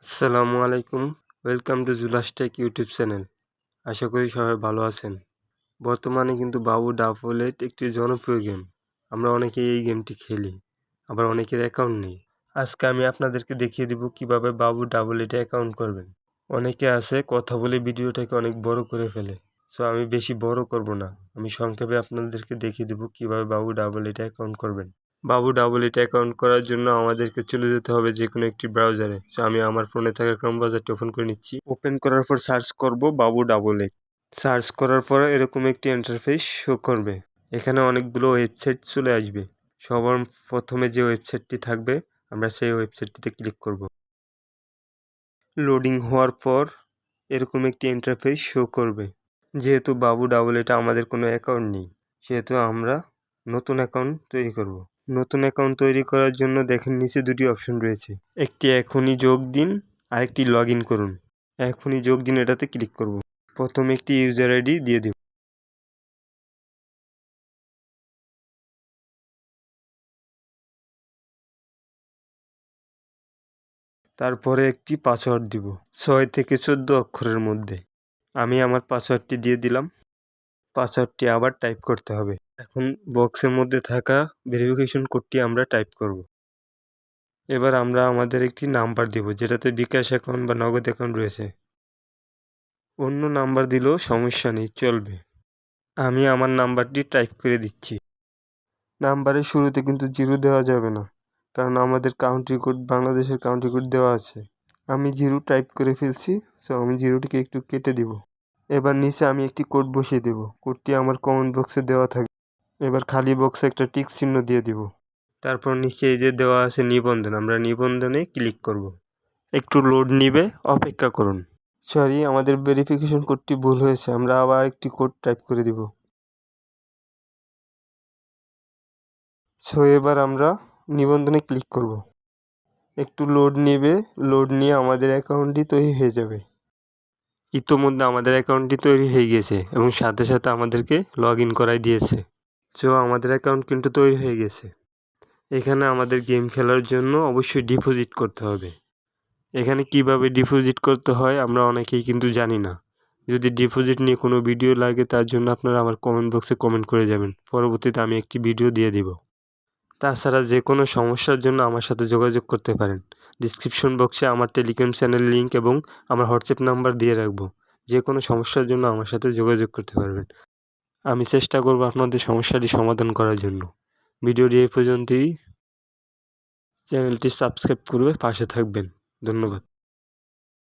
আসসালামু আলাইকুম। Welcome to Julas tech YouTube channel. আশা করি সবাই ভালো আছেন। বর্তমানে কিন্তু বাবু ডাবলেট একটি জনপ্রিয় গেম। আমরা অনেকেই এই গেমটি খেলি, আবার অনেকের অ্যাকাউন্ট নেই। আজকে আমি আপনাদেরকে দেখিয়ে দেব কিভাবে বাবু ডাবলেটে অ্যাকাউন্ট করবেন। অনেকে আছে কথা বলে ভিডিওটাকে অনেক বড় করে ফেলে, সো আমি বেশি বড় করব না। আমি সংক্ষেপে আপনাদেরকে দেখিয়ে দেব কিভাবে বাবু ডাবলেটে অ্যাকাউন্ট করবেন। বাবু ডাবলেট অ্যাকাউন্ট করার জন্য আমাদেরকে চলে যেতে হবে যে কোনো একটি ব্রাউজারে। সো আমি আমার ফোনে থাকা ক্রোম ব্রাউজারটি ওপেন করে নিচ্ছি। ওপেন করার পর সার্চ করব বাবু ডাবলেট। সার্চ করার পর এরকম একটি ইন্টারফেস শো করবে। এখানে অনেকগুলো ওয়েবসাইট চলে আসবে। সবার প্রথমে যে ওয়েবসাইটটি থাকবে আমরা সেই ওয়েবসাইটটিতে ক্লিক করব। লোডিং হওয়ার পর এরকম একটি ইন্টারফেস শো করবে। যেহেতু বাবু ডাবলেটে আমাদের কোনো অ্যাকাউন্ট নেই, সেহেতু আমরা নতুন অ্যাকাউন্ট তৈরি করব। নতুন অ্যাকাউন্ট তৈরি করার জন্য দেখেন নিচে দুটি অপশন রয়েছে, একটি এখনই যোগ দিন, আরেকটি লগ ইন করুন। এখনই যোগ দিন এটাতে ক্লিক করব। প্রথমে একটি ইউজার আইডি দিয়ে দিব। তারপরে একটি পাসওয়ার্ড দিব 6 থেকে 14 অক্ষরের মধ্যে। আমি আমার পাসওয়ার্ডটি দিয়ে দিলাম। পাসওয়ার্ডটি আবার টাইপ করতে হবে। এখন বক্সের মধ্যে থাকা ভেরিফিকেশন কোডটি আমরা টাইপ করব। এবার আমরা আমাদের একটি নাম্বার দিব, যেটাতে বিকাশ অ্যাকাউন্ট বা নগদ অ্যাকাউন্ট রয়েছে। অন্য নাম্বার দিলেও সমস্যা নেই, চলবে। আমি আমার নাম্বারটি টাইপ করে দিচ্ছি। নাম্বারের শুরুতে কিন্তু 0 দেওয়া যাবে না, কারণ আমাদের কান্ট্রি কোড বাংলাদেশের কান্ট্রি কোড দেওয়া আছে। আমি 0 টাইপ করে ফেলছি, সো আমি 0টিকে একটু কেটে দিব। এবার নিচে আমি একটি কোড বসিয়ে দেব। কোডটি আমার কমেন্ট বক্সে দেওয়া থাকবে। এবার খালি বক্সে একটা টিক চিহ্ন দিয়ে দিব। তারপর নিচে এই যে দেওয়া আছে নিবন্ধন, আমরা নিবন্ধনে ক্লিক করব। একটু লোড নিবে, অপেক্ষা করুন। সরি, আমাদের ভেরিফিকেশন কোডটি ভুল হয়েছে, আমরা আবার একটি কোড টাইপ করে দিব। সো এবার আমরা নিবন্ধনে ক্লিক করব। একটু লোড নেবে, লোড নিয়ে আমাদের অ্যাকাউন্টটি তৈরি হয়ে যাবে। ইতোমধ্যে আমাদের অ্যাকাউন্টটি তৈরি হয়ে গেছে এবং সাথে সাথে আমাদেরকে লগ ইন করাই দিয়েছে। সো আমাদের অ্যাকাউন্ট কিন্তু তৈরি হয়ে গেছে। এখানে আমাদের গেম খেলার জন্য অবশ্যই ডিপোজিট করতে হবে। এখানে কিভাবে ডিপোজিট করতে হয় আমরা অনেকেই কিন্তু জানি না। যদি ডিপোজিট নিয়ে কোনো ভিডিও লাগে তার জন্য আপনারা আমার কমেন্ট বক্সে কমেন্ট করে যাবেন। পরবর্তীতে আমি একটি ভিডিও দিয়ে দিব। তাছাড়া যে কোনো সমস্যার জন্য আমার সাথে যোগাযোগ করতে পারেন। ডিসক্রিপশন বক্সে আমার টেলিগ্রাম চ্যানেল লিঙ্ক এবং আমার হোয়াটসঅ্যাপ নাম্বার দিয়ে রাখবো। যে কোনো সমস্যার জন্য আমার সাথে যোগাযোগ করতে পারবেন। আমি চেষ্টা করব আপনাদের সমস্যাটি সমাধান করার জন্য। ভিডিওটি এই পর্যন্তই। চ্যানেলটি সাবস্ক্রাইব করবে পাশে থাকবেন। ধন্যবাদ।